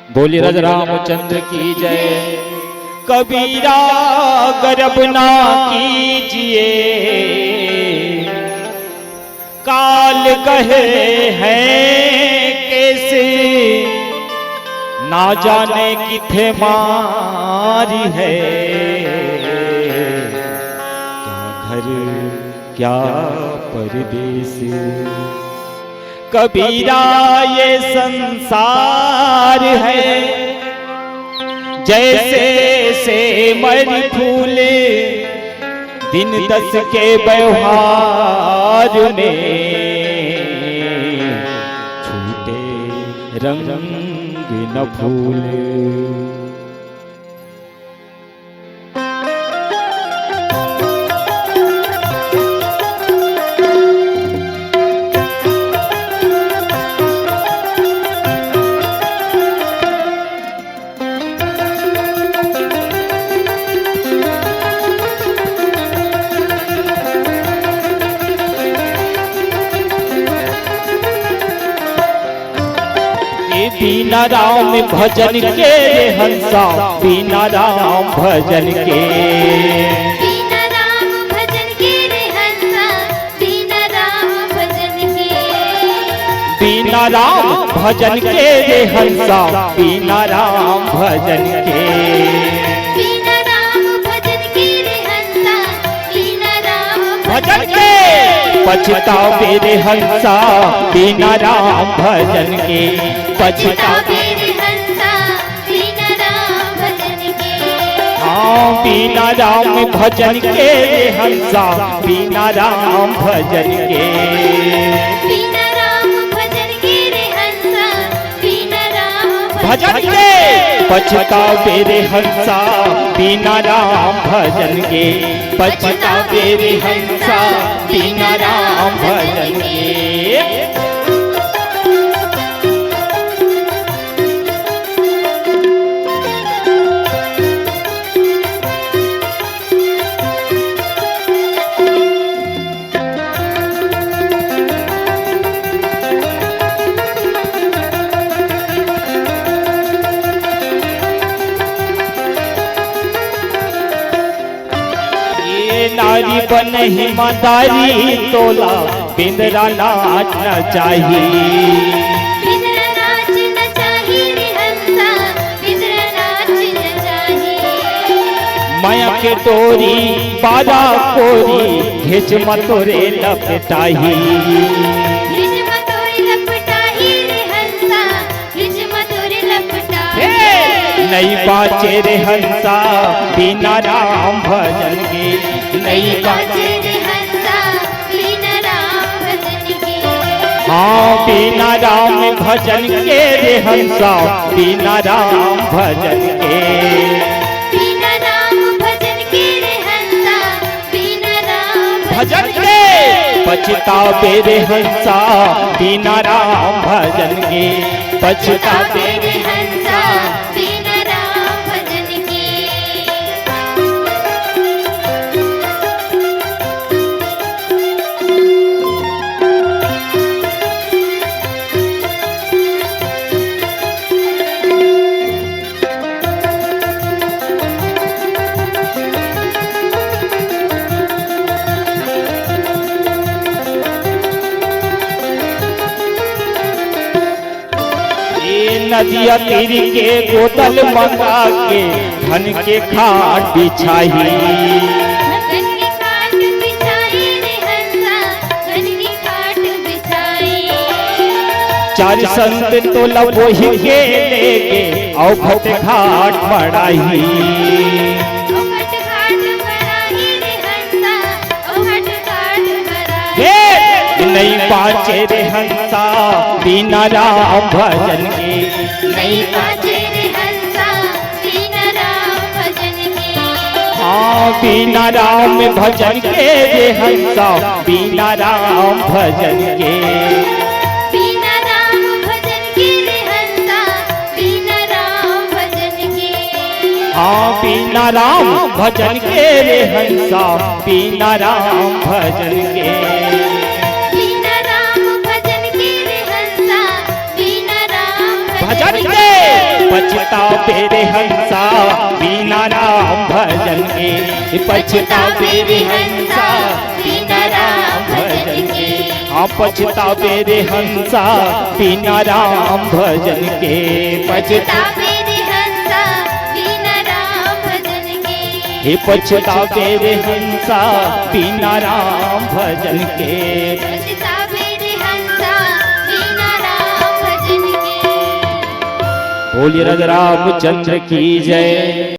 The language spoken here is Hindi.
बोले राजा रामचंद्र की जय। कबीरा गर्व ना कीजिए, काल कहे हैं कैसे, ना जाने किथे मारी है, क्या घर क्या परदेस। कबीरा ये संसार है, जैसे से मरी फूले, दिन दस के व्यवहार में छूटे रंग न फूले। बिना राम भजन के हंसा, बिना राम भजन के, बिना राम भजन के रे हंसा, बिना राम भजन के, बिना राम भजन के रे हंसा, बिना राम भजन के, बिना राम भजन के रे हंसा, बिना राम भजन के पछतावे रे हंसा, बिना राम भजन के, पछतावे रे हंसा, बिना राम भजन के। हाँ बिना राम भजन के रे हंसा, बिना राम भजन के, बिना राम भजन के रे हंसा, बिना राम भजन के पछतावे रे हंसा, बिना राम भजन के, पछतावे रे हंसा, बिना राम भजन के। नारी बनही मदारी तोला, बिंदरा नाचना चाहिए, बिंद्रा नाचना चाहिए रे हंसा, बिंद्रा नाचना चाहिए। माया के डोरी बारा कोरी, घिच मतोरे लपटाही, घिच मतोरे लपटाही रे हंसा, घिच मतोरे लपटाही। नहीं बाचे रे हंसा, बिना राम भजन के, नहीं बाचे रे हंसा, बिना राम भजन के। हाँ बिना राम भजन के रे हंसा, बिना राम भजन के, बिना राम भजन के रे हंसा, बिना राम भजन के पछतावे रे हंसा, बिना राम भजन के, पछतावे रे हंसा, बिना राम भजन के। नदिया तीर के गोदल मंगा के, धन के खाट बिछाई, धन की खाट बिछाई रे हंसा, धन की खाट बिछाई। चार संत तो लबोही के लेके, औखट घाट बढ़ाई, औखट घाट बढ़ाई रे हंसा, औखट घाट बढ़ाई। नहीं बाचे रे हंसा, बिना राम भजन के, नहीं बाजे रे हंसा, बिना राम भजन के। हाँ बिना राम भजन के रे हंसा, बिना राम भजन के, बिना राम भजन के रे हंसा, बिना राम भजन के। हाँ बिना राम भजन के रे हंसा, बिना राम भजन के, बिना राम भजन के रे हंसा, बिना राम भजन के पछतावे रे हंसा बिना राम भजन के, पछतावे रे हंसा बिना राम भजन के, हाँ पछतावे रे हंसा बिना राम भजन के, पछतावे रे हंसा बिना राम भजन के, हे पछतावे रे हंसा बिना राम भजन के। पछतावे रे हंसा बिना राम भजन के। बोलिए राजा रामचंद्र की जय।